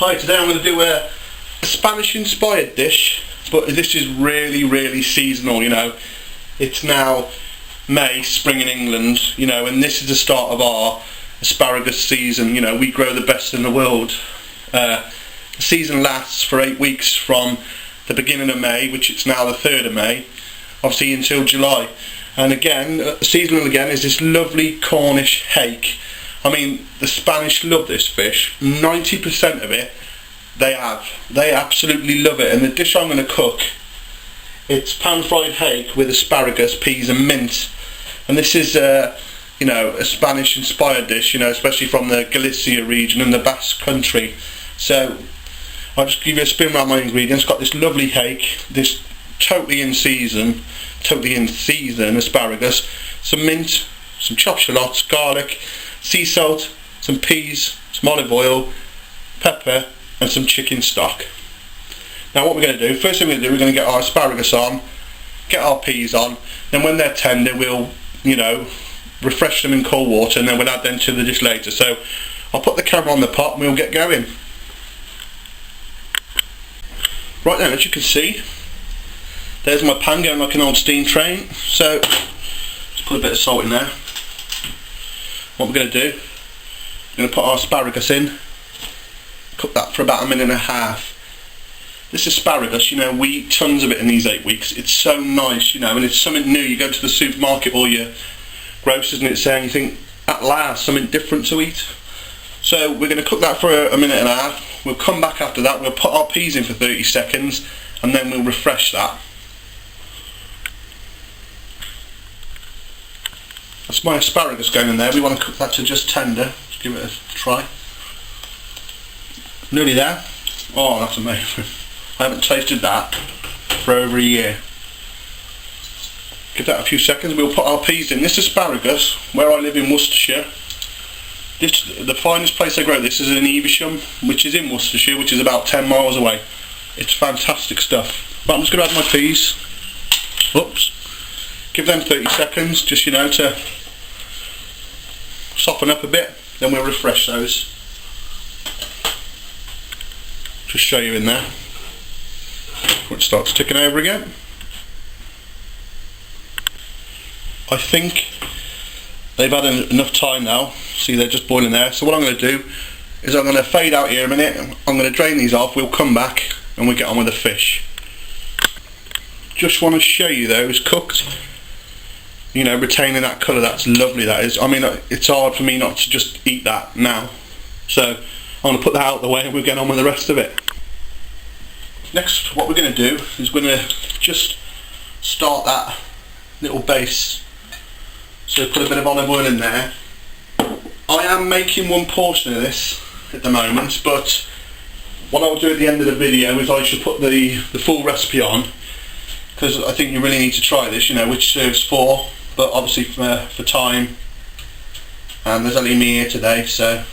Hi, today I'm going to do a Spanish inspired dish, but this is really seasonal, you know. It's now May, spring in England, you know, and this is the start of our asparagus season. You know, we grow the best in the world. The season lasts for 8 weeks from the beginning of May, which it's now the 3rd of May, obviously until July. And again, seasonal again is this lovely Cornish hake. I mean, the Spanish love this fish. 90% of it, they absolutely love it. And the dish I'm going to cook, it's pan-fried hake with asparagus, peas and mint. And this is, you know, a Spanish-inspired dish, you know, especially from the Galicia region and the Basque country. So, I'll just give you a spin around my ingredients. Got this lovely hake, this totally in season asparagus, some mint, some chopped shallots, garlic, sea salt, some peas, some olive oil, pepper and some chicken stock. Now what we're going to do, first thing we're going to do, we're going to get our asparagus on, get our peas on, then when they're tender we'll, you know, refresh them in cold water and then we'll add them to the dish later. So I'll put the camera on the pot and we'll get going. Right then, as you can see, there's my pan going like an old steam train. So just put a bit of salt in there. What we're going to do, we're going to put our asparagus in, cook that for about 1.5 minutes. This asparagus, you know, we eat tons of it in these 8 weeks. It's so nice, you know, and it's something new. You go to the supermarket or your grocers and it's saying, you think, at last, something different to eat. So we're going to cook that for 1.5 minutes. We'll come back after that, we'll put our peas in for 30 seconds and then we'll refresh that. That's my asparagus going in there. We want to cook that to just tender. Just give it a try. Nearly there. Oh, that's amazing. I haven't tasted that for over a year. Give that a few seconds. We'll put our peas in. This asparagus, where I live in Worcestershire, the finest place they grow this is in Evesham, which is in Worcestershire, which is about 10 miles away. It's fantastic stuff. But I'm just going to add my peas. Oops. Give them 30 seconds, just, you know, to soften up a bit, then we'll refresh those. Just show you in there. When it starts ticking over again. I think they've had enough time now. See, they're just boiling there. So what I'm going to do is I'm going to fade out here a minute. I'm going to drain these off. We'll come back and we'll get on with the fish. Just want to show you those cooked. You know, retaining that colour, that's lovely, that is. I mean, it's hard for me not to just eat that now. So, I'm going to put that out of the way and we'll get on with the rest of it. Next, what we're going to do is we're going to just start that little base. So, put a bit of olive oil in there. I am making one portion of this at the moment, but what I'll do at the end of the video is I should put the full recipe on, because I think you really need to try this, you know, which serves 4. But obviously for time, and there's only me here today, so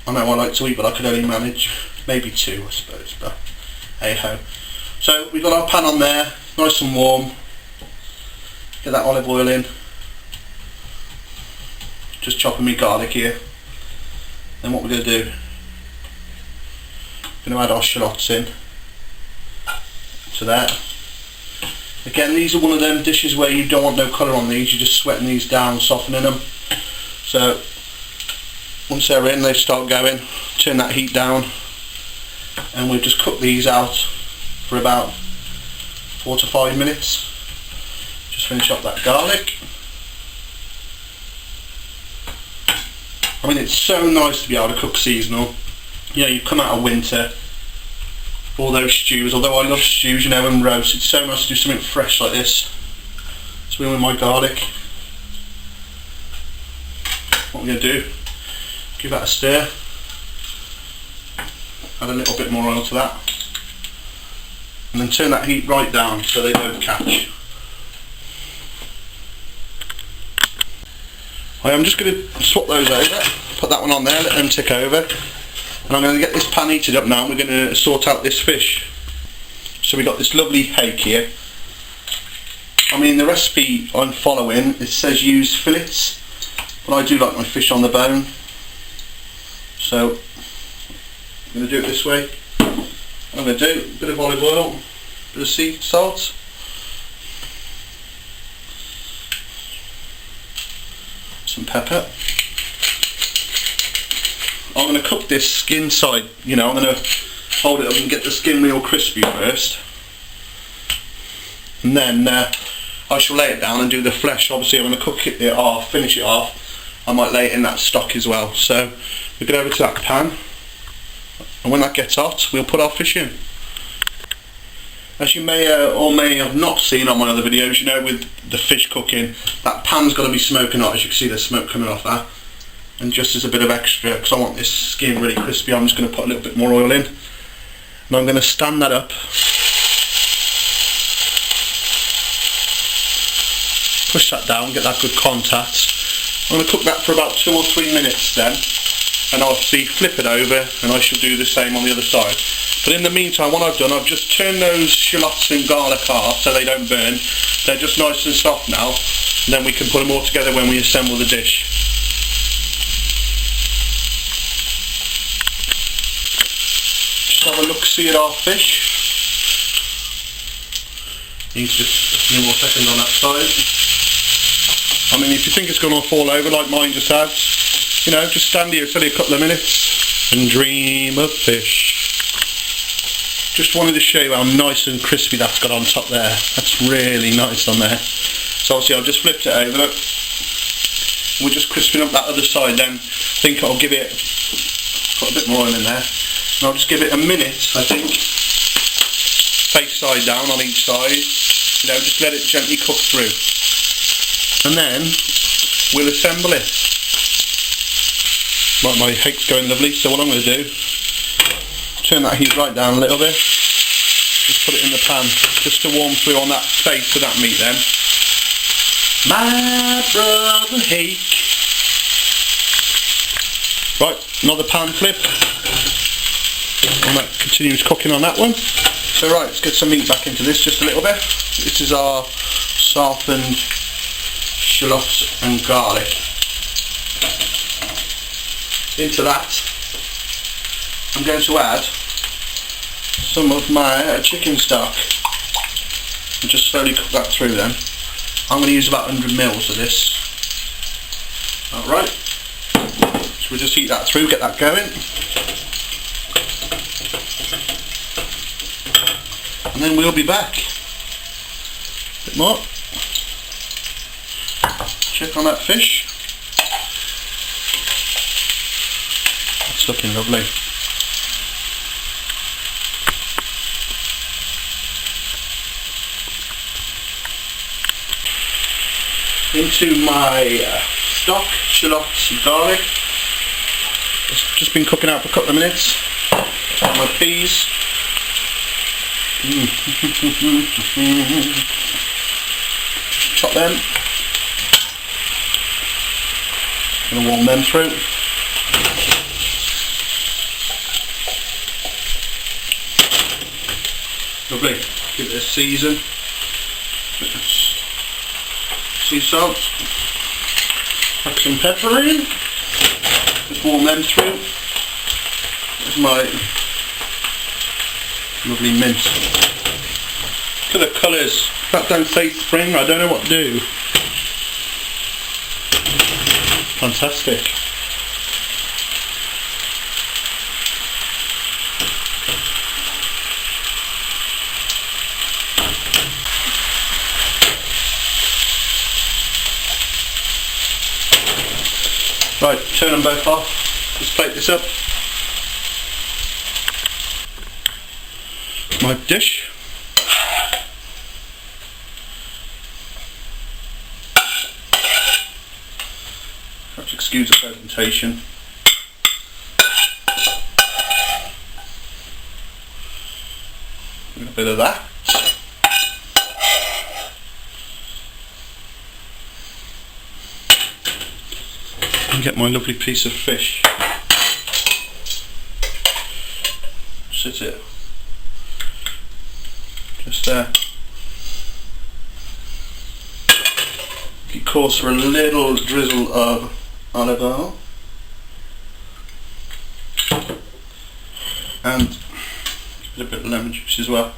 I know I like to eat, but I could only manage maybe 2, I suppose, but hey ho. So we've got our pan on there, nice and warm. Get that olive oil in. Just chopping me garlic here. Then what we're going to do, we're going to add our shallots in to that. Again, these are one of them dishes where you don't want no colour on these, you're just sweating these down, softening them. So, once they're in, they start going, turn that heat down, and we'll just cook these out for about 4 to 5 minutes. Just finish up that garlic. I mean, it's so nice to be able to cook seasonal. You know, you come out of winter, all those stews, although I love stews, you know, and roast, it's so nice to do something fresh like this. So with my garlic, what I'm going to do, give that a stir, add a little bit more oil to that, and then turn that heat right down so they don't catch. I'm just going to swap those over, put that one on there, let them tick over. And I'm going to get this pan heated up now and we're going to sort out this fish. So we've got this lovely hake here. I mean, the recipe I'm following, it says use fillets, but I do like my fish on the bone. So going to do it this way. I'm going to do a bit of olive oil, a bit of sea salt, some pepper. I'm going to cook this skin side, you know, I'm going to hold it up and get the skin real crispy first. And then I shall lay it down and do the flesh. Obviously I'm going to cook it off, finish it off. I might lay it in that stock as well. So we get over to that pan, and when that gets hot we'll put our fish in. As you may or may have not seen on my other videos, you know, with the fish cooking, that pan's got to be smoking hot. As you can see, there's smoke coming off that. And just as a bit of extra, because I want this skin really crispy, I'm just going to put a little bit more oil in. And I'm going to stand that up. Push that down, get that good contact. I'm going to cook that for about 2 or 3 minutes then, and obviously flip it over, and I shall do the same on the other side. But in the meantime, what I've done, I've just turned those shallots and garlic off so they don't burn. They're just nice and soft now, and then we can put them all together when we assemble the dish. Just have a look-see at our fish. Needs just a few more seconds on that side. I mean, if you think it's going to fall over like mine just has, you know, just stand here for a couple of minutes and dream of fish. Just wanted to show you how nice and crispy that's got on top there. That's really nice on there. So obviously I've just flipped it over. We're just crisping up that other side then. I think I'll give it, put a bit more oil in there, and I'll just give it a minute, I think. Face side down on each side. You know, just let it gently cook through. And then we'll assemble it. Right, my hake's going lovely, so what I'm going to do, turn that heat right down a little bit, just put it in the pan, just to warm through on that face of that meat then. My brother Hake. Right, another pan flip, and that continues cooking on that one. So right, let's get some meat back into this just a little bit. This is our softened shallots and garlic. Into that I'm going to add some of my chicken stock and just slowly cook that through then. I'm going to use about 100 mils of this. Alright, so we'll just heat that through, get that going, and then we'll be back. A bit more. Check on that fish. It's looking lovely. Into my stock, shallots and garlic. It's just been cooking out for a couple of minutes. Got my peas. Chop them. Gonna warm them through. Lovely. Give it a season. Sea salt. Pack some pepper in. Just warm them through. There's my lovely mint. Look at the colours. If that don't say spring, I don't know what to do. Fantastic. Right, turn them both off. Just plate this up. My dish. Perhaps excuse the presentation. A bit of that. And get my lovely piece of fish. Sit it just there. It calls for a little drizzle of olive oil. a bit of lemon juice as well.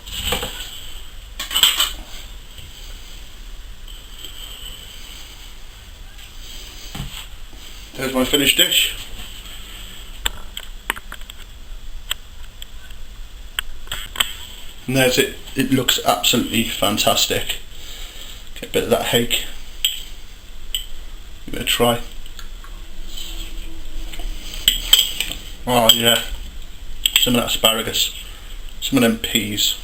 There's my finished dish. And there's it. It looks absolutely fantastic. Get a bit of that hake. Give it a try. Oh yeah. Some of that asparagus. Some of them peas.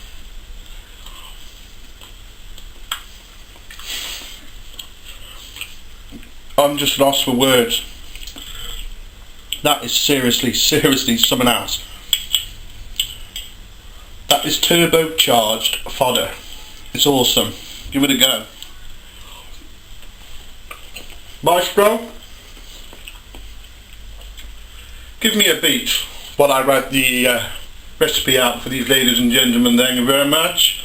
I'm just lost for words. That is seriously something else. That is turbocharged fodder. It's awesome. Give it a go. Maestro, give me a beat while I write the recipe out for these ladies and gentlemen. Thank you very much.